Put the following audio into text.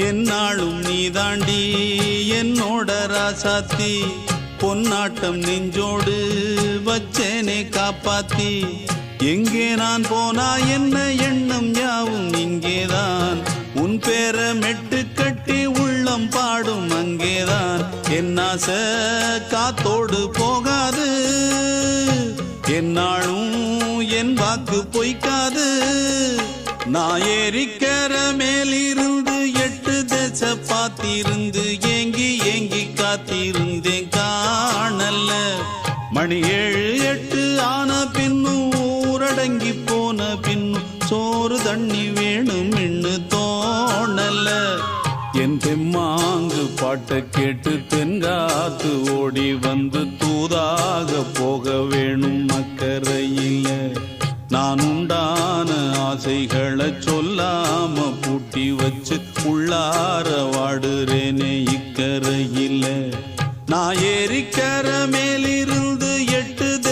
என்னாலும் நீ தாண்டி என்னோட ராசாத்தி பொன்னாட்டம் நெஞ்சோடு வச்சேனே காப்பாத்தி எங்கே நான் போனா என்ன எண்ணம் யாவும் இங்கேதான் உன் பேர மெட்டு கட்டி உள்ளம் பாடும் அங்கேதான் என் ஆசை காத்தோடு போகாது என்னாலும் என் வாக்கு பொய்க்காது நான் ஏறிக்கிற மேலிருந்து 8 தேச பார்த்திருந்து ஏங்கி ஏங்கி காத்திருந்தேன் காணல மணி 7 8 ஆன பின்னும் ஊரடங்கி போன பின்னும் சோறு தண்ணி வேணும் இன்னு தோணல என் தெம்மாங்கு பாட்டை கேட்டு தென்காத்து ஓடி வந்து தூதாக போக வேணும் அக்கறையில நான் உண்டான ஆசைகளை சொல்லாம பூட்டி வச்சு உள்ளார வாடுறேனே இக்கரையில நான் ஏறிக்க